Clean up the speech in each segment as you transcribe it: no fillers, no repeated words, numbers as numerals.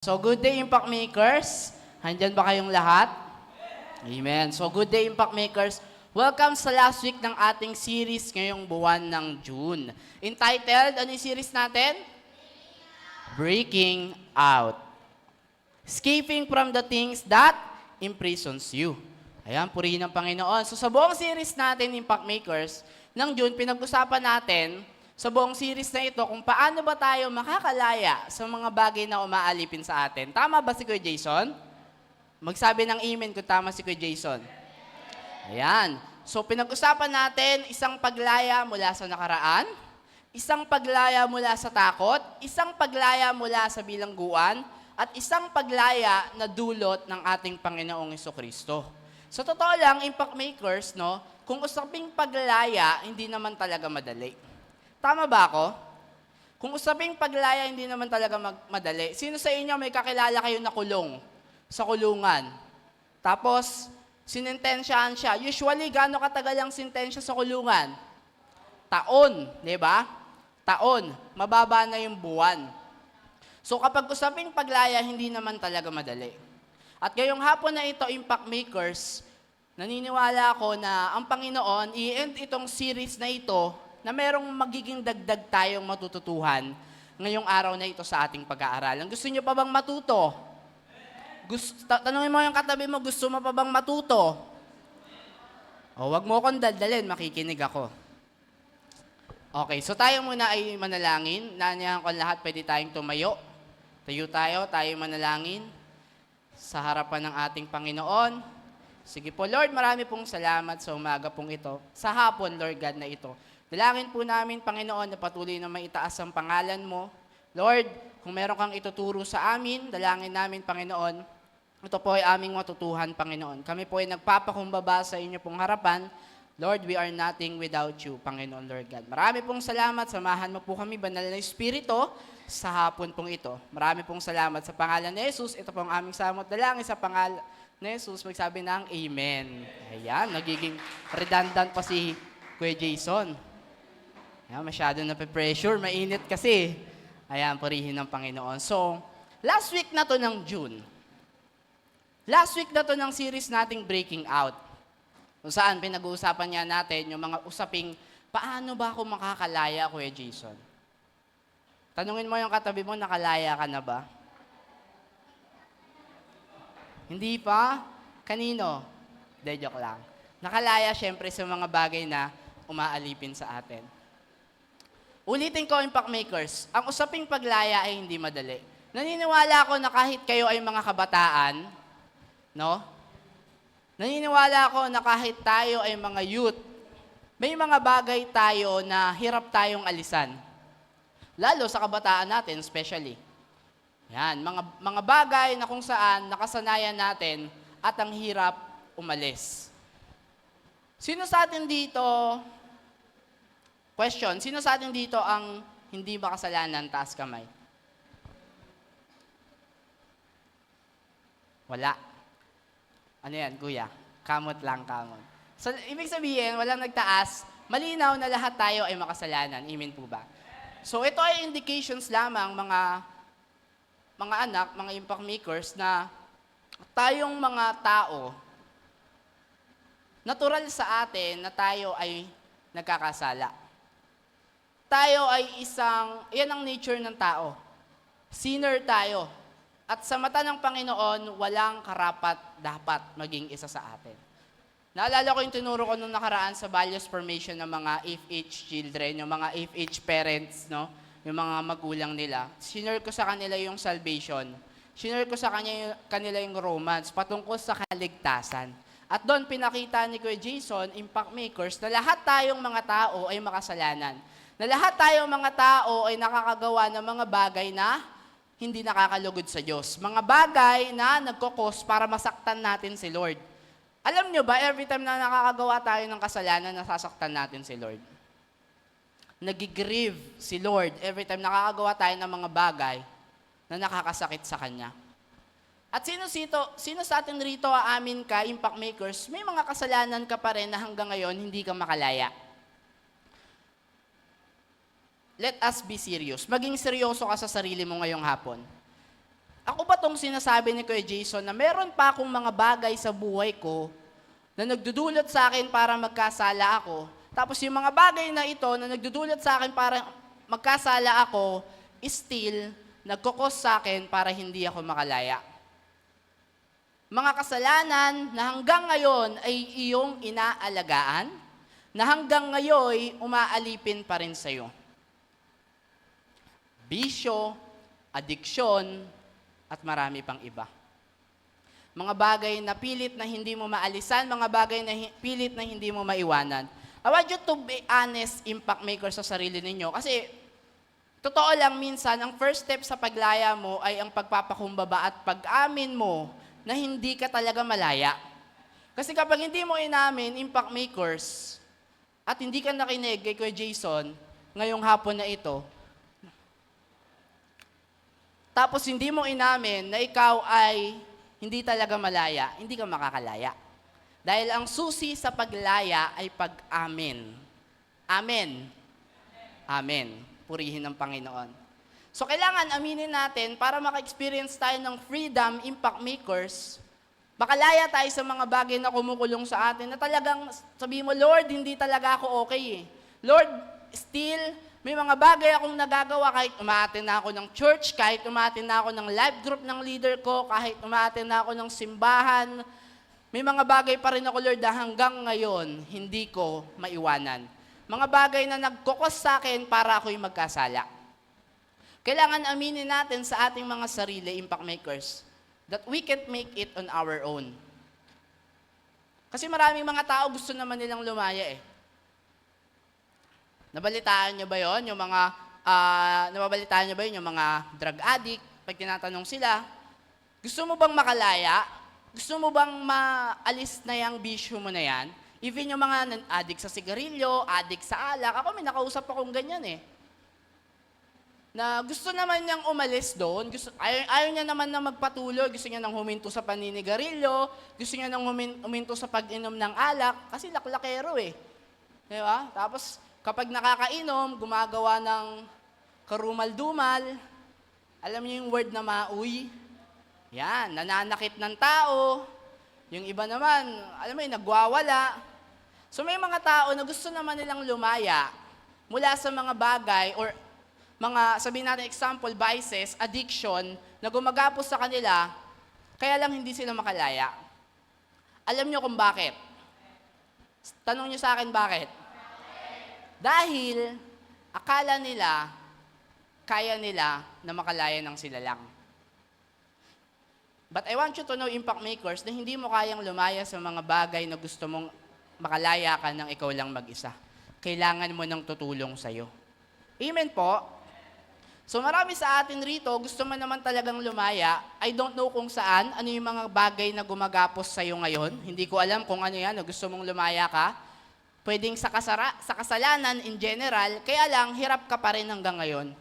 So, good day, Impact Makers. Handyan ba kayong lahat? Amen. So, good day, Impact Makers. Welcome sa last week ng ating series ngayong buwan ng June. Entitled, ano yung series natin? Breaking Out. Escaping from the things that imprisons you. Ayan, purihin ng Panginoon. So, sa buong series natin, Impact Makers, ng June, pinag-usapan natin sa buong series na ito kung paano ba tayo makakalaya sa mga bagay na umaalipin sa atin. Tama ba si Kuya Jason? Magsabi ng amen kung tama si Kuya Jason. Ayan. So, pinag-usapan natin isang paglaya mula sa nakaraan, isang paglaya mula sa takot, isang paglaya mula sa bilangguan, at isang paglaya na dulot ng ating Panginoong Jesucristo. So, totoo lang, Impact Makers, no, kung usaping paglaya, hindi naman talaga madali. Tama ba ako? Kung usaping paglaya, hindi naman talaga madali. Sino sa inyo may kakilala kayo na kulong sa kulungan? Tapos, sinintensyahan siya. Usually, gaano katagal ang sintensya sa kulungan? Taon, di ba? Taon. Mababa na yung buwan. So, kapag usaping paglaya, hindi naman talaga madali. At ngayong hapon na ito, Impact Makers, naniniwala ako na ang Panginoon, i-end itong series na ito na merong magiging dagdag tayong matututuhan ngayong araw na ito sa ating pag-aaralan. Gusto niyo pa bang matuto? Tanungin mo yung katabi mo, gusto mo pa bang matuto? O, wag mo akong daldalin, makikinig ako. Okay, so tayo muna ay manalangin. Nanyahan ko lahat, pwede tayong tumayo. Tayo manalangin sa harapan ng ating Panginoon. Sige po, Lord, marami pong salamat sa umaga pong ito. Sa hapon, Lord God, na ito. Dalangin po namin, Panginoon, na patuloy na maitaas ang pangalan mo. Lord, kung meron kang ituturo sa amin, dalangin namin, Panginoon, ito po ay aming matutuhan, Panginoon. Kami po ay nagpapakumbaba sa inyo pong harapan. Lord, we are nothing without you, Panginoon, Lord God. Marami pong salamat. Samahan mo po kami, Banal na Espiritu, sa hapon pong ito. Marami pong salamat sa pangalan ni Jesus. Ito pong aming samot dalangin sa pangalan ni Jesus. Magsabi ng Amen. Ayan, nagiging redundant pa si Kuya Jason. Ayan, masyado na pressure, mainit kasi. Ayan, purihin ng Panginoon. So, last week na to ng June. Last week na to ng series nating Breaking Out. Kung saan pinag-uusapan niya natin yung mga usaping, paano ba ako makakalaya, Kuya Jason? Tanungin mo yung katabi mo, nakalaya ka na ba? Hindi pa? Kanino? De, joke lang. Nakalaya syempre sa mga bagay na umaalipin sa atin. Ulitin ko, Impact Makers, ang usaping paglaya ay hindi madali. Naniniwala ako na kahit kayo ay mga kabataan, no? Naniniwala ako na kahit tayo ay mga youth, may mga bagay tayo na hirap tayong alisan. Lalo sa kabataan natin, especially. Yan, mga bagay na kung saan nakasanayan natin at ang hirap umalis. Sino sa atin dito, question, sino sa atin dito ang hindi makasalanan? Taas kamay. Wala. Ano yan, kuya? Kamot lang, kamot. So, ibig sabihin, walang nagtaas, malinaw na lahat tayo ay makasalanan. Amen po ba? So, ito ay indications lamang, mga anak, mga Impact Makers, na tayong mga tao, natural sa atin na tayo ay nagkakasala. Tayo ay yan ang nature ng tao. Sinner tayo. At sa mata ng Panginoon, walang karapat-dapat maging isa sa atin. Naalala ko yung tinuro ko nung nakaraan sa values formation ng mga FH children, yung mga FH parents, no? Yung mga magulang nila. Sinure ko sa kanila yung salvation. Sinure ko sa kanila yung Romans, patungkol sa kaligtasan. At doon pinakita ni Kuya Jason, Impact Makers, na lahat tayong mga tao ay makasalanan. Na lahat tayong mga tao ay nakakagawa ng mga bagay na hindi nakakalugod sa Diyos. Mga bagay na nagkukos para masaktan natin si Lord. Alam nyo ba, every time na nakakagawa tayo ng kasalanan, nasasaktan natin si Lord. Nagigrieve si Lord every time nakakagawa tayo ng mga bagay na nakakasakit sa Kanya. At sino sa atin rito, aamin ka, Impact Makers, may mga kasalanan ka pa rin na hanggang ngayon hindi ka makalaya. Let us be serious. Maging seryoso ka sa sarili mo ngayong hapon. Ako ba tong sinasabi ni Kuya Jason na meron pa akong mga bagay sa buhay ko na nagdudulot sa akin para magkasala ako. Tapos yung mga bagay na ito na nagdudulot sa akin para magkasala ako, still, nagkukos sa akin para hindi ako makalaya. Mga kasalanan na hanggang ngayon ay iyong inaalagaan, na hanggang ngayon umaalipin pa rin sa'yo. Bisyo, adiksyon, at marami pang iba. Mga bagay na pilit na hindi mo maalisan, mga bagay na pilit na hindi mo maiwanan. I want you to be honest, impact maker sa sarili ninyo. Kasi, totoo lang minsan, ang first step sa paglaya mo ay ang pagpapakumbaba at pag-amin mo na hindi ka talaga malaya. Kasi kapag hindi mo inamin, impact makers, at hindi ka nakinig kay Kuya Jason, ngayong hapon na ito, tapos hindi mo inamin na ikaw ay hindi talaga malaya, hindi ka makakalaya. Dahil ang susi sa paglaya ay pag-amin. Amen. Amen. Purihin ng Panginoon. So kailangan aminin natin para maka-experience tayo ng freedom, impact makers, makalaya tayo sa mga bagay na kumukulong sa atin na talagang sabi mo, Lord, hindi talaga ako okay eh. Lord, still, may mga bagay akong nagagawa kahit umaattend na ako ng church, kahit umaattend na ako ng life group ng leader ko, kahit umaattend na ako ng simbahan. May mga bagay pa rin ako, Lord, na hanggang ngayon hindi ko maiwanan. Mga bagay na nagkukos sa akin para ako'y magkasala. Kailangan aminin natin sa ating mga sarili, impact makers, that we can't make it on our own. Kasi maraming mga tao gusto naman nilang lumaya eh. Nabalitaan niyo ba yon? Yung mga, nababalitaan niyo ba yun? Yung mga drug addict, pag tinatanong sila, gusto mo bang makalaya? Gusto mo bang maalis na yung bisyo mo na yan? Even yung mga addict sa sigarilyo, addict sa alak, ako may nakausap akong ganyan eh. Na gusto naman niyang umalis doon, ayaw niya naman na magpatuloy, gusto niya nang huminto sa paninigarilyo, gusto niya nang huminto sa pag-inom ng alak, kasi laklakero eh. Di ba? Tapos, kapag nakakainom, gumagawa ng karumal-dumal, alam niyo yung word na mauy? Yan, nananakit ng tao. Yung iba naman, alam mo yun, nagwawala. So may mga tao na gusto naman nilang lumaya mula sa mga bagay or mga, sabihin natin example, vices, addiction, na gumagapos sa kanila, kaya lang hindi sila makalaya. Alam niyo kung bakit? Tanong niyo sa akin bakit? Dahil akala nila, kaya nila na makalaya ng sila lang. But I want you to know, impact makers, na hindi mo kayang lumaya sa mga bagay na gusto mong makalaya ka ng ikaw lang mag-isa. Kailangan mo ng tutulong sa'yo. Amen po? So marami sa atin rito, gusto mo naman talagang lumaya. I don't know kung saan, ano yung mga bagay na gumagapos sa'yo ngayon. Hindi ko alam kung ano yan, na gusto mong lumaya ka. Pwedeng sa kasalanan in general, kaya lang, hirap ka pa rin hanggang ngayon.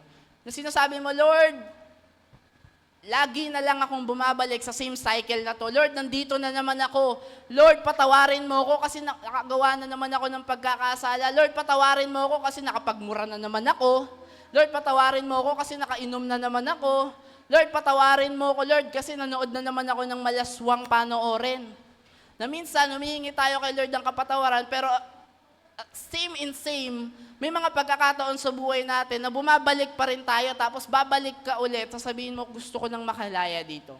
Na sinasabi mo, Lord, lagi na lang akong bumabalik sa same cycle na to. Lord, nandito na naman ako. Lord, patawarin mo ako kasi nakagawa na naman ako ng pagkakasala. Lord, patawarin mo ako kasi nakapagmura na naman ako. Lord, patawarin mo ako kasi nakainom na naman ako. Lord, patawarin mo ako, Lord, kasi nanood na naman ako ng malaswang panoorin. Na minsan, humihingi tayo kay Lord ng kapatawaran, pero same in same, may mga pagkakataon sa buhay natin na bumabalik pa rin tayo, tapos babalik ka ulit, sasabihin mo, gusto ko nang makalaya dito.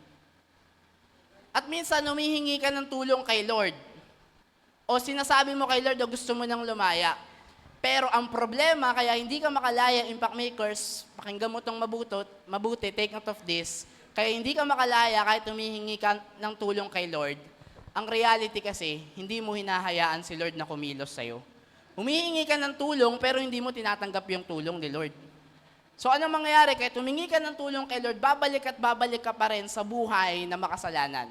At minsan, humihingi ka ng tulong kay Lord. O sinasabi mo kay Lord na gusto mo nang lumaya. Pero ang problema, kaya hindi ka makalaya, impact makers, pakinggan mo itong mabuti, take note of this, kaya hindi ka makalaya kahit humihingi ka ng tulong kay Lord, ang reality kasi, hindi mo hinahayaan si Lord na kumilos sa'yo. Humihingi ka ng tulong, pero hindi mo tinatanggap yung tulong ni Lord. So ano mangyayari? Kahit humingi ka ng tulong kay Lord, babalik at babalik ka pa rin sa buhay na makasalanan.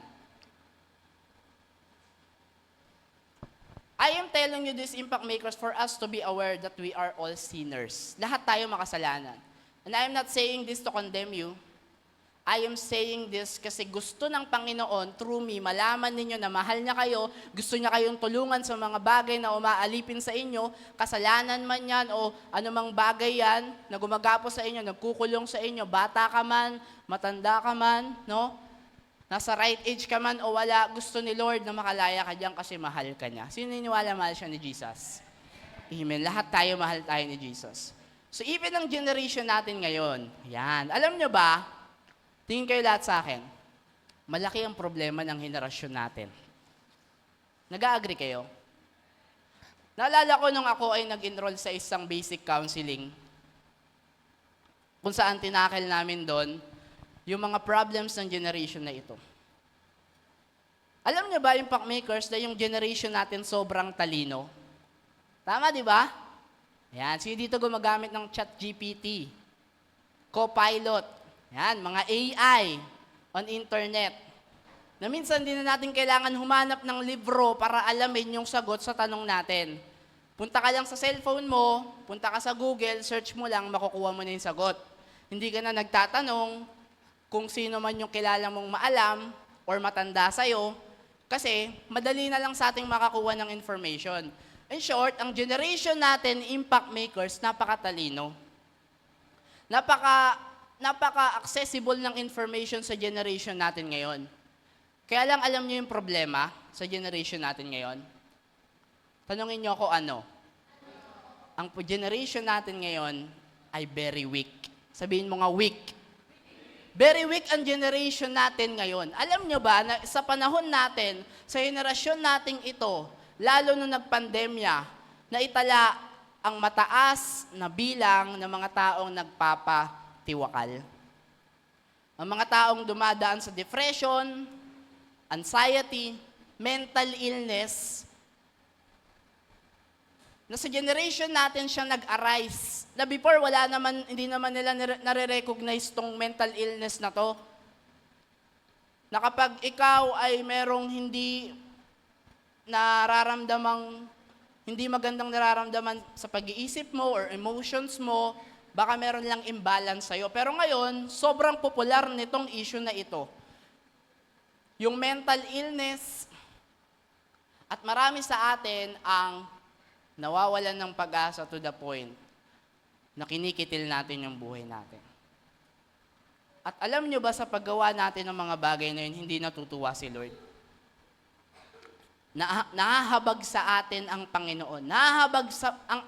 I am telling you this, impact makers, for us to be aware that we are all sinners. Lahat tayo makasalanan. And I am not saying this to condemn you. I am saying this kasi gusto ng Panginoon, through me, malaman ninyo na mahal niya kayo, gusto niya kayong tulungan sa mga bagay na umaalipin sa inyo, kasalanan man yan o anumang bagay yan na gumagapos sa inyo, nagkukulong sa inyo, bata ka man, matanda ka man, no? Nasa right age ka man o wala, gusto ni Lord na makalaya ka diyan kasi mahal ka niya. Sino niniwala mahal siya ni Jesus? Amen. Lahat tayo mahal tayo ni Jesus. So even ang generation natin ngayon, yan. Alam nyo ba, tingin kayo lahat sa akin, malaki ang problema ng henerasyon natin. Nag-a-agree kayo? Naalala ko nung ako ay nag-enroll sa isang basic counseling, kung saan tinakil namin doon, yung mga problems ng generation na ito. Alam nyo ba yung Packmakers na yung generation natin sobrang talino? Tama, di ba? Yan, sino dito gumagamit ng ChatGPT, Copilot, yan, mga AI on internet, na minsan din na natin kailangan humanap ng libro para alamin yung sagot sa tanong natin. Punta ka lang sa cellphone mo, punta ka sa Google, search mo lang, makukuha mo na yung sagot. Hindi ka na nagtatanong kung sino man yung kilala mong maalam or matanda sa'yo, kasi madali na lang sa ating makakuha ng information. In short, ang generation natin, impact makers, napakatalino. Napaka-accessible ng information sa generation natin ngayon. Kaya lang alam niyo yung problema sa generation natin ngayon? Tanungin niyo ako ano? Ang generation natin ngayon ay very weak. Sabihin mo nga weak. Very weak ang generation natin ngayon. Alam niyo ba na sa panahon natin, sa henerasyon nating ito, lalo nung nagpandemya, na itala ang mataas na bilang ng mga taong nagpapatiwakal. Ang mga taong dumadaan sa depression, anxiety, mental illness, na sa generation natin siya nag-arise. Na before, hindi naman nila nare-recognize tong mental illness na to. Na kapag ikaw ay merong hindi magandang nararamdaman sa pag-iisip mo or emotions mo, baka meron lang imbalance sa'yo. Pero ngayon, sobrang popular nitong issue na ito. Yung mental illness, at marami sa atin ang nawawalan ng pag-asa to the point na kinikitil natin yung buhay natin. At alam nyo ba sa paggawa natin ng mga bagay na yun, hindi natutuwa si Lord? Nahahabag sa atin ang Panginoon. Nahahabag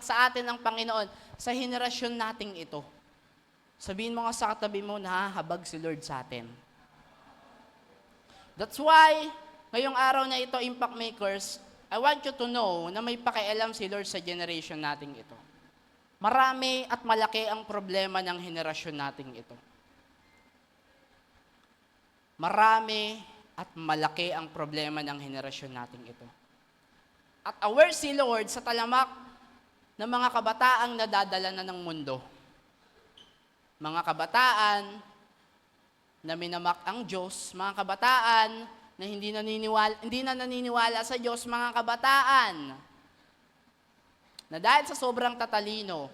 sa atin ang Panginoon sa henerasyon nating ito. Sabihin mo nga sa katabi mo, nahahabag si Lord sa atin. That's why, ngayong araw na ito, Impact Makers, I want you to know na may pakialam si Lord sa generation nating ito. Marami at malaki ang problema ng henerasyon nating ito. Marami at malaki ang problema ng henerasyon nating ito. At aware si Lord sa talamak ng mga kabataang nadadala na ng mundo. Mga kabataan na minamak ang Diyos, mga kabataan na hindi na naniniwala sa Diyos, mga kabataan na dahil sa sobrang tatalino,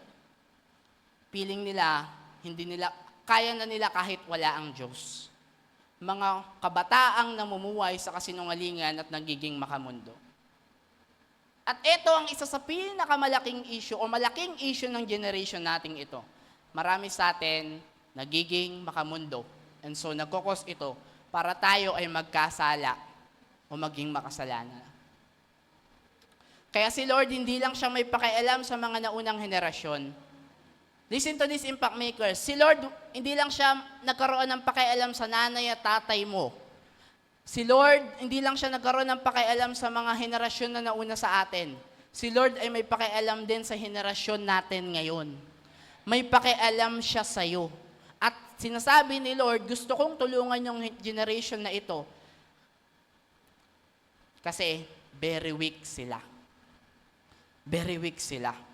feeling nila, kaya na nila kahit wala ang Diyos. Mga kabataang namumuhay sa kasinungalingan at nagiging makamundo. At ito ang isa sa pinakamalaking issue o malaking issue ng generation nating ito. Marami sa atin nagiging makamundo. And so nagkukos ito para tayo ay magkasala o maging makasalanan. Kaya si Lord hindi lang siya may pakialam sa mga naunang henerasyon. Listen to this, Impact Makers. Si Lord, hindi lang siya nagkaroon ng pakialam sa nanay at tatay mo. Si Lord, hindi lang siya nagkaroon ng pakialam sa mga henerasyon na nauna sa atin. Si Lord ay may pakialam din sa henerasyon natin ngayon. May pakialam siya sa'yo. At sinasabi ni Lord, gusto kong tulungan yung generation na ito. Kasi very weak sila. Very weak sila.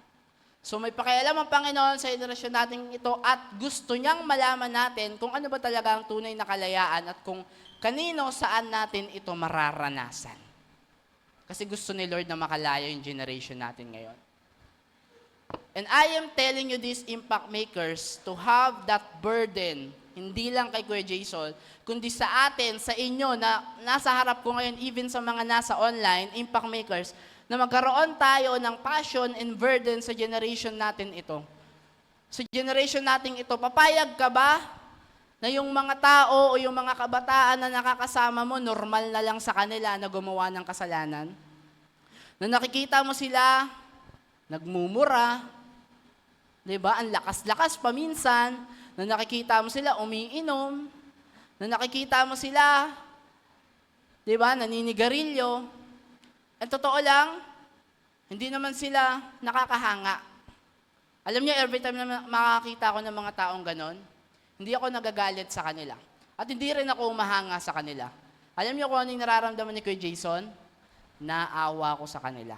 So may pakialam ang Panginoon sa henerasyon natin ito at gusto niyang malaman natin kung ano ba talaga ang tunay na kalayaan at kung kanino saan natin ito mararanasan. Kasi gusto ni Lord na makalaya yung generation natin ngayon. And I am telling you this, Impact Makers, to have that burden, hindi lang kay Kuya Jason, kundi sa atin, sa inyo, na nasa harap ko ngayon, even sa mga nasa online, Impact Makers, na magkaroon tayo ng passion and burden sa generation natin ito. Sa generation natin ito, papayag ka ba na yung mga tao o yung mga kabataan na nakakasama mo, normal na lang sa kanila na gumawa ng kasalanan? Na nakikita mo sila, nagmumura, di ba? Ang lakas-lakas paminsan, na nakikita mo sila umiinom, na nakikita mo sila, di ba, naninigarilyo. At totoo lang, hindi naman sila nakakahanga. Alam niyo, every time na makakita ko ng mga taong ganon, hindi ako nagagalit sa kanila. At hindi rin ako umahanga sa kanila. Alam niyo kung ano yung nararamdaman ni Kuya Jason? Naawa ko sa kanila.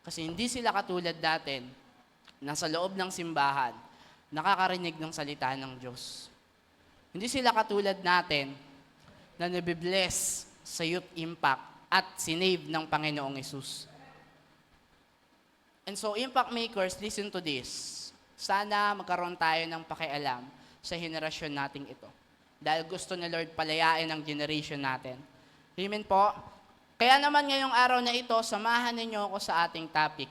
Kasi hindi sila katulad natin na sa loob ng simbahan, nakakarinig ng salita ng Diyos. Hindi sila katulad natin na nabibless sa Youth Impact at sinave ng Panginoong Hesus. And so, Impact Makers, listen to this. Sana magkaroon tayo ng pakialam sa henerasyon nating ito. Dahil gusto ni Lord palayain ang generation natin. Amen po. Kaya naman ngayong araw na ito, samahan ninyo ako sa ating topic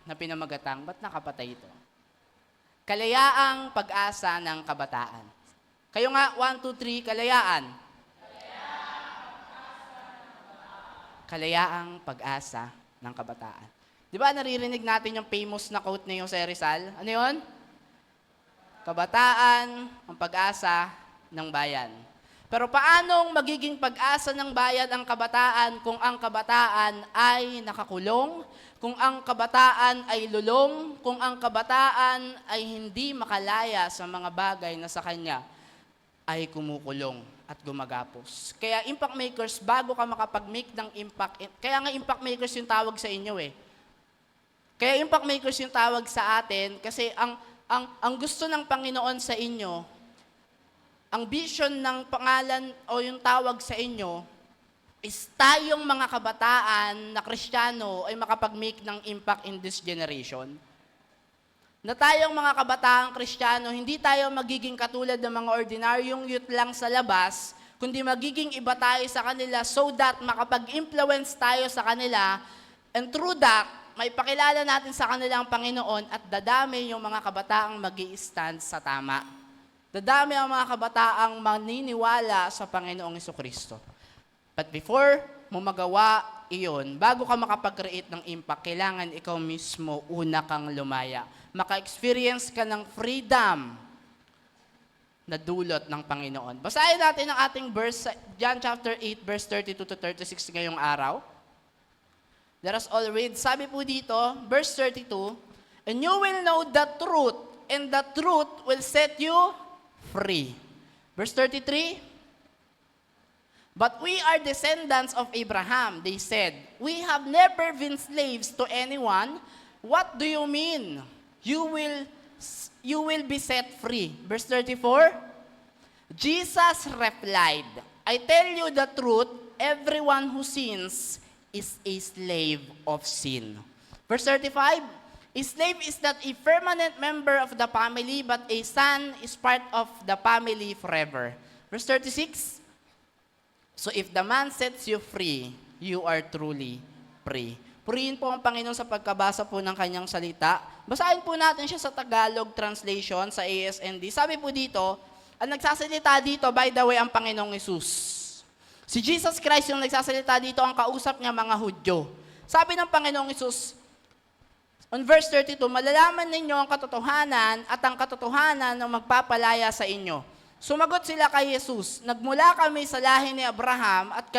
na pinamagatang, ba't nakapatay ito? Kalayaang pag-asa ng kabataan. Kayo nga, 1, 2, 3, kalayaan. Kalayaang pag-asa ng kabataan. Di ba naririnig natin yung famous na quote ni Jose Rizal? Ano yun? Kabataan, ang pag-asa ng bayan. Pero paanong magiging pag-asa ng bayan ang kabataan kung ang kabataan ay nakakulong, kung ang kabataan ay lulong, kung ang kabataan ay hindi makalaya sa mga bagay na sa kanya ay kumukulong at gumagapos. Kaya Impact Makers, bago ka makapag-make ng impact, kaya nga Impact Makers yung tawag sa inyo eh. Kaya Impact Makers yung tawag sa atin kasi ang gusto ng Panginoon sa inyo, ang vision ng pangalan o yung tawag sa inyo is tayong mga kabataan na Kristiyano ay makapag-make ng impact in this generation. Na tayong mga kabataang Kristiyano, hindi tayo magiging katulad ng mga ordinaryong youth lang sa labas, kundi magiging iba tayo sa kanila so that makapag-influence tayo sa kanila, and through that, may pakilala natin sa kanila ang Panginoon at dadami yung mga kabataang mag-i-stand sa tama. Dadami ang mga kabataang maniniwala sa Panginoong Jesucristo. But before mo magawa iyon, bago ka makapag-create ng impact, kailangan ikaw mismo una kang lumaya. Maka-experience ka ng freedom na dulot ng Panginoon. Basahin natin ang ating verse, John chapter 8, verse 32 to 36 ngayong araw. Let us all read. Sabi po dito, verse 32, and you will know the truth, and the truth will set you free. Verse 33, but we are descendants of Abraham, they said. We have never been slaves to anyone. What do you mean? You will be set free. Verse 34, Jesus replied, I tell you the truth, everyone who sins is a slave of sin. Verse 35, a slave is not a permanent member of the family, but a son is part of the family forever. Verse 36, so if the man sets you free, you are truly free. Purihin po ang Panginoon sa pagkabasa po ng kanyang salita. Basahin po natin siya sa Tagalog translation, sa ASND. Sabi po dito, ang nagsasalita dito, by the way, ang Panginoong Hesus. Si Jesus Christ yung nagsasalita dito, ang kausap niya mga Hudyo. Sabi ng Panginoong Hesus, on verse 32, malalaman ninyo ang katotohanan at ang katotohanan ng magpapalaya sa inyo. Sumagot sila kay Jesus, nagmula kami sa lahi ni Abraham at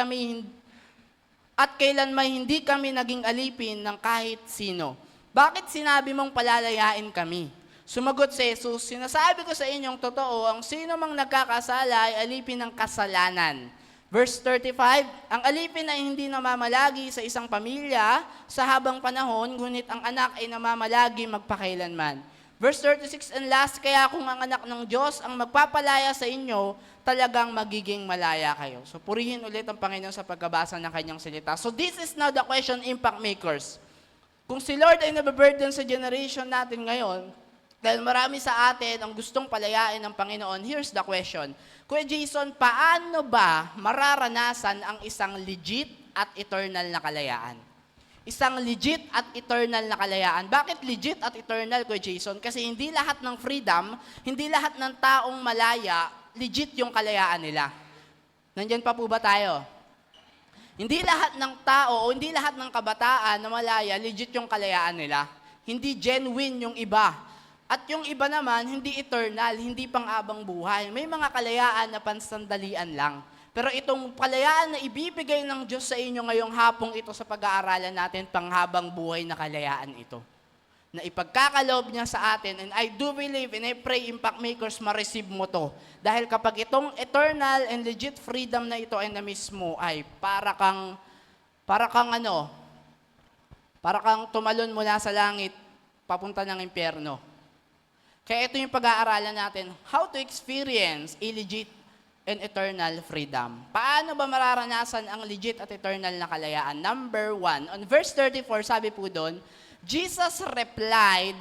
kailanman hindi kami naging alipin ng kahit sino. Bakit sinabi mong palalayain kami? Sumagot si Jesus, sinasabi ko sa inyong totoo, ang sino mang nagkakasala ay alipin ng kasalanan. Verse 35, ang alipin ay hindi namamalagi sa isang pamilya sa habang panahon, ngunit ang anak ay namamalagi magpakailanman. Verse 36 and last, kaya kung ang anak ng Diyos ang magpapalaya sa inyo, talagang magiging malaya kayo. So purihin ulit ang Panginoon sa pagkabasa ng kanyang salita. So this is now the question, Impact Makers. Kung si Lord ay nababurden sa generation natin ngayon, dahil marami sa atin ang gustong palayain ng Panginoon, here's the question. Kuya Jason, paano ba mararanasan ang isang legit at eternal na kalayaan? Isang legit at eternal na kalayaan. Bakit legit at eternal, Kuya Jason? Kasi hindi lahat ng freedom, hindi lahat ng taong malaya, legit yung kalayaan nila. Nandyan pa po ba tayo? Hindi lahat ng tao o hindi lahat ng kabataan na malaya, legit yung kalayaan nila. Hindi genuine yung iba. At yung iba naman, hindi eternal, hindi pang-abang buhay. May mga kalayaan na pansandalian lang. Pero itong kalayaan na ibibigay ng Diyos sa inyo ngayong hapong ito sa pag-aaralan natin, panghabang buhay na kalayaan ito. Na ipagkakaloob niya sa atin, and I do believe and I pray, Impact Makers, ma-receive mo to. Dahil kapag itong eternal and legit freedom na ito ay na-miss mo, ay para kang tumalon mula sa langit, papunta ng impyerno. Kaya ito yung pag-aaralan natin, how to experience a legit and eternal freedom. Paano ba mararanasan ang legit at eternal na kalayaan? Number 1, on verse 34, sabi po doon, Jesus replied,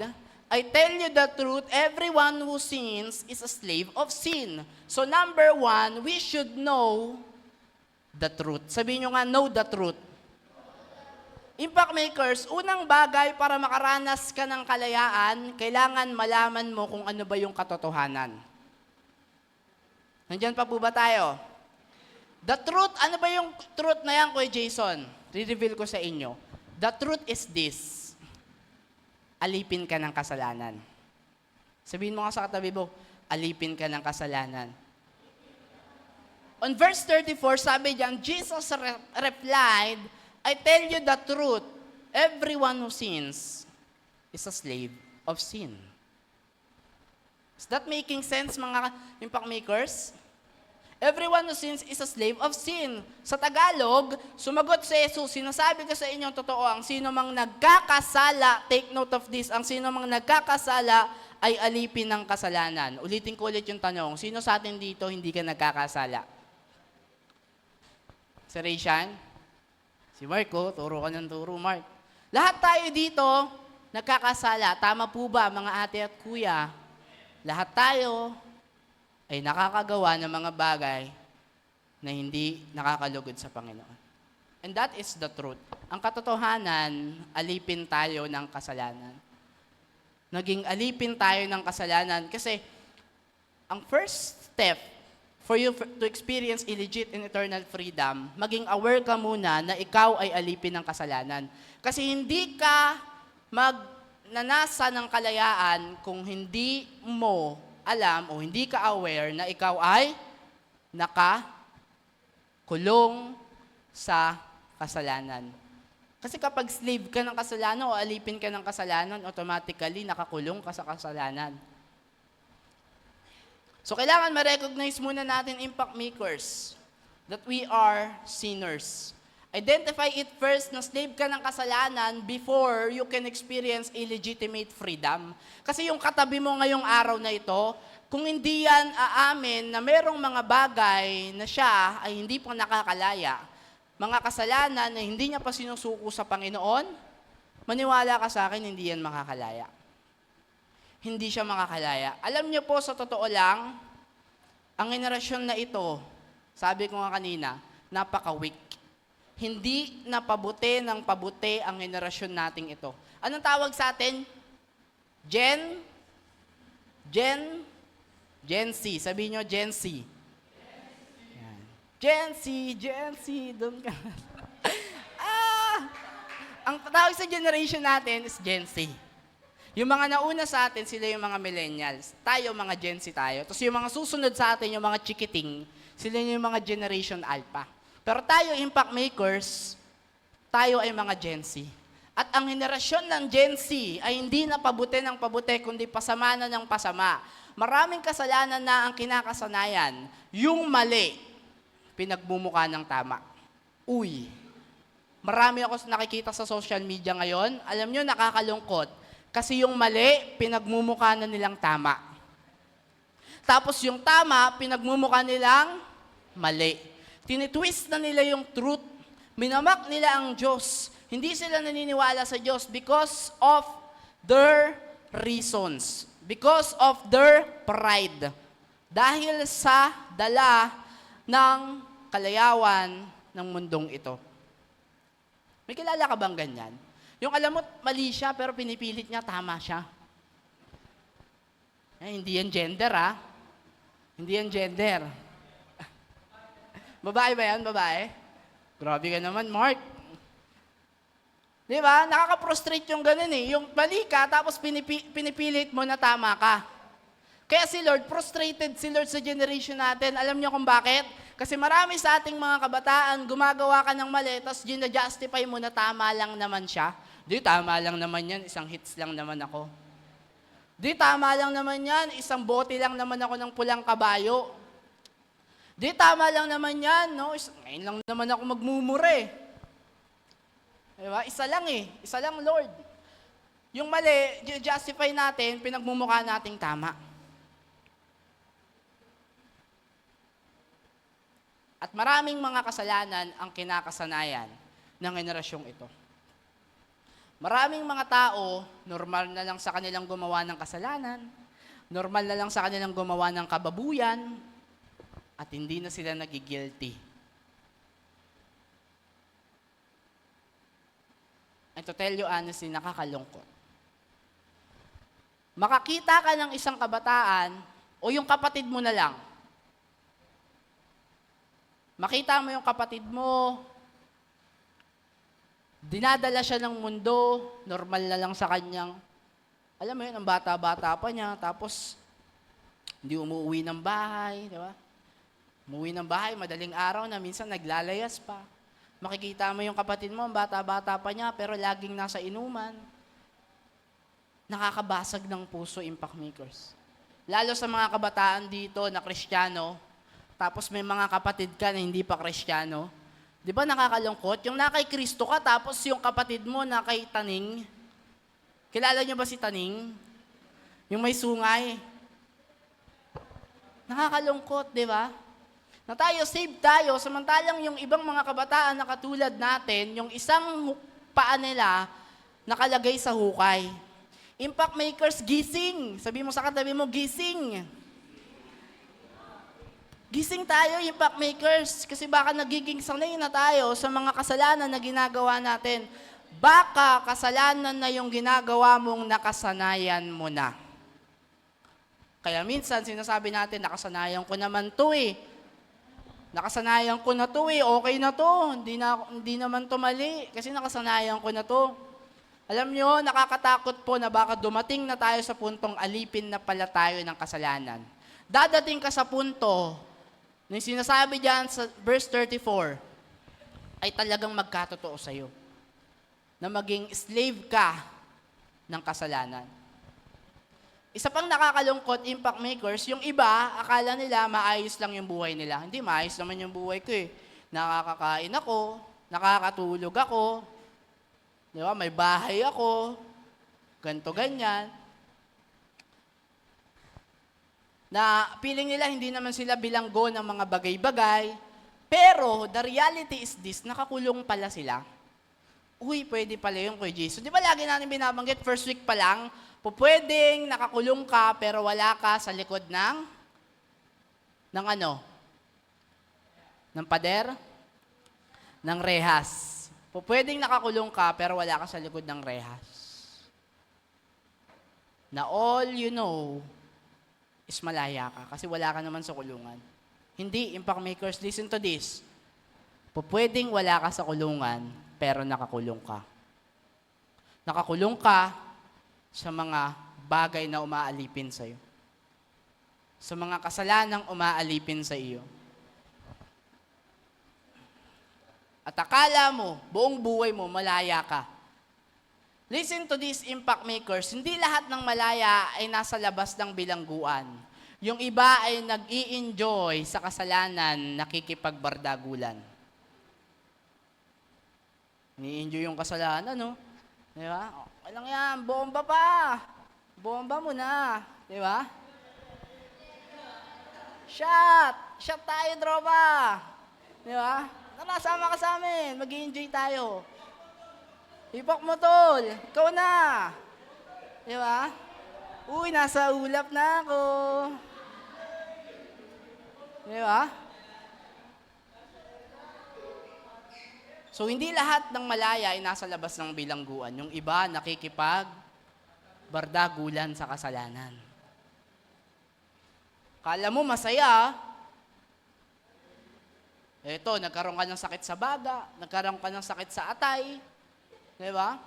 I tell you the truth, everyone who sins is a slave of sin. So number 1, we should know the truth. Sabihin nyo nga, know the truth. Impact Makers, unang bagay para makaranas ka ng kalayaan, kailangan malaman mo kung ano ba yung katotohanan. Nandyan pa po ba tayo? The truth, ano ba yung truth na yan, Kuya Jason? Re-reveal ko sa inyo. The truth is this. Alipin ka ng kasalanan. Sabihin mo nga sa katabi mo, alipin ka ng kasalanan. On verse 34, sabi diyan, Jesus replied, I tell you the truth, everyone who sins is a slave of sin. Is that making sense, mga Impact Makers? Everyone who sins is a slave of sin. Sa Tagalog, sumagot si Jesus, sinasabi ko sa inyo totoo, ang sino mang nagkakasala, take note of this, ang sino mang nagkakasala ay alipin ng kasalanan. Ulitin ko ulit yung tanong, sino sa atin dito hindi ka nagkakasala? Si Rayshan? Si Marco, turo ka ng turo, Mark. Lahat tayo dito nagkakasala. Tama po ba, mga ate at kuya? Lahat tayo ay nakakagawa ng mga bagay na hindi nakakalugod sa Panginoon. And that is the truth. Ang katotohanan, alipin tayo ng kasalanan. Naging alipin tayo ng kasalanan kasi ang first step for you to experience a legit and eternal freedom, maging aware ka muna na ikaw ay alipin ng kasalanan. Kasi hindi ka magnanasa ng kalayaan kung hindi mo alam o hindi ka aware na ikaw ay nakakulong sa kasalanan. Kasi kapag slave ka ng kasalanan o alipin ka ng kasalanan, automatically nakakulong ka sa kasalanan. So kailangan ma-recognize muna natin, Impact Makers, that we are sinners. Identify it first na slave ka ng kasalanan before you can experience a legitimate freedom. Kasi yung katabi mo ngayong araw na ito, kung hindi yan aamin na merong mga bagay na siya ay hindi pa nakakalaya, mga kasalanan na hindi niya pa sinusuko sa Panginoon, maniwala ka sa akin, hindi yan makakalaya. Hindi siya makakalaya. Alam niyo po, sa totoo lang, ang henerasyon na ito, sabi ko nga kanina, napaka-weak. Hindi napabuti ng pabuti ang henerasyon nating ito. Anong tawag sa atin? Gen Z. Sabihin nyo, Gen Z. Gen Z, doon ka. Ang tawag sa generation natin is Gen Z. Yung mga nauna sa atin, sila yung mga millennials. Tayo, mga Gen Z tayo. Tapos yung mga susunod sa atin, yung mga chikiting, sila yung mga Generation Alpha. Pero tayo, Impact Makers, tayo ay mga Gen Z. At ang henerasyon ng Gen Z ay hindi na pabuti ng pabuti, kundi pasama na ng pasama. Maraming kasalanan na ang kinakasanayan. Yung mali, pinagmumukha ng tama. Uy, marami ako nakikita sa social media ngayon. Alam nyo, nakakalungkot. Kasi yung mali, pinagmumukha na nilang tama. Tapos yung tama, pinagmumukha nilang mali. Tinitwist na nila yung truth. Minamak nila ang Diyos. Hindi sila naniniwala sa Diyos because of their reasons. Because of their pride. Dahil sa dala ng kalayawan ng mundong ito. May kilala ka bang ganyan? Yung alam mo, mali siya, pero pinipilit niya, tama siya. Hindi yan gender, ha? Hindi yan gender. Babae ba yan? Babae? Grabe ka naman, Mark. Di ba? Nakaka-frustrate yung ganun eh. Yung mali ka, tapos pinipilit mo na tama ka. Kaya si Lord, frustrated si Lord sa generation natin. Alam niyo kung bakit? Kasi marami sa ating mga kabataan, gumagawa ka ng mali, tapos gina-justify mo na tama lang naman siya. Di, tama lang naman yan, isang hits lang naman ako. Di, tama lang naman yan, isang bote lang naman ako ng pulang kabayo. Di, tama lang naman yan, no? Ngayon lang naman ako magmumure. Diba? Isa lang eh, isa lang Lord. Yung mali, justify natin, pinagmumukha nating tama. At maraming mga kasalanan ang kinakasanayan ng henerasyong ito. Maraming mga tao, normal na lang sa kanilang gumawa ng kasalanan, normal na lang sa kanilang gumawa ng kababuyan, at hindi na sila nagigilty. And to tell you honestly, nakakalungkot. Makakita ka ng isang kabataan, o yung kapatid mo na lang. Makita mo yung kapatid mo, dinadala siya ng mundo, normal na lang sa kanyang, alam mo yun, ang bata-bata pa niya, tapos hindi umuwi ng bahay, di ba? Umuwi ng bahay, madaling araw na, minsan naglalayas pa. Makikita mo yung kapatid mo, ang bata-bata pa niya, pero laging nasa inuman. Nakakabasag ng puso, Impact Makers. Lalo sa mga kabataan dito na Kristiyano, tapos may mga kapatid ka na hindi pa Kristiyano, di ba nakakalungkot? Yung nakay Kristo ka, tapos yung kapatid mo nakay Taning. Kilala niyo ba si Taning? Yung may sungay. Nakakalungkot, di ba? Na tayo, save tayo, samantalang yung ibang mga kabataan na katulad natin, yung isang paa nila nakalagay sa hukay. Impact Makers, gising! Sabi mo sa katabi mo, gising! Gising tayo, Impact Makers, kasi baka nagiging sanay na tayo sa mga kasalanan na ginagawa natin. Baka kasalanan na yung ginagawa mong nakasanayan mo na. Kaya minsan sinasabi natin, nakasanayan ko naman to eh. Nakasanayan ko na to eh, okay na to, hindi naman to mali, kasi nakasanayan ko na to. Alam nyo, nakakatakot po na baka dumating na tayo sa puntong alipin na pala tayo ng kasalanan. Dadating ka sa punto, na yung sinasabi dyan sa verse 34, ay talagang magkatotoo sa'yo. Na maging slave ka ng kasalanan. Isa pang nakakalungkot, Impact Makers, yung iba, akala nila maayos lang yung buhay nila. Hindi, maayos naman yung buhay ko eh. Nakakakain ako, nakakatulog ako, di ba? May bahay ako, ganto ganyan. Na feeling nila hindi naman sila bilanggo ng mga bagay-bagay, pero the reality is this, nakakulong pala sila. Uy, pwede pala yung kay Jesus. Di ba lagi natin binabanggit, first week pa lang, pwedeng nakakulong ka pero wala ka sa likod ng ano? Ng pader? Ng rehas. Pwedeng nakakulong ka pero wala ka sa likod ng rehas. Na all you know is malaya ka kasi wala ka naman sa kulungan. Hindi, Impact Makers, listen to this. Pwedeng wala ka sa kulungan pero nakakulong ka. Nakakulong ka sa mga bagay na umaalipin sa iyo. Sa mga kasalanang umaalipin sa iyo. At akala mo, buong buhay mo, malaya ka. Listen to this, Impact Makers. Hindi lahat ng malaya ay nasa labas ng bilangguan. Yung iba ay nag-i-enjoy sa kasalanan, nakikipagbardagulan. Ni-enjoy yung kasalanan, no? Di ba? Okay lang yan, bomba pa. Bomba mo na. Di ba? Shot! Shot tayo, tropa! Di ba? Tara, sama ka sa amin. Mag-i-enjoy tayo. Ipak mo, tol. Ikaw na. Di ba? Uy, nasa ulap na ako. Di ba? So, hindi lahat ng malaya ay nasa labas ng bilangguan. Yung iba, bardagulan sa kasalanan. Kala mo masaya, eto, nagkaroon ka ng sakit sa baga, nagkaroon ka ng sakit sa atay, di ba?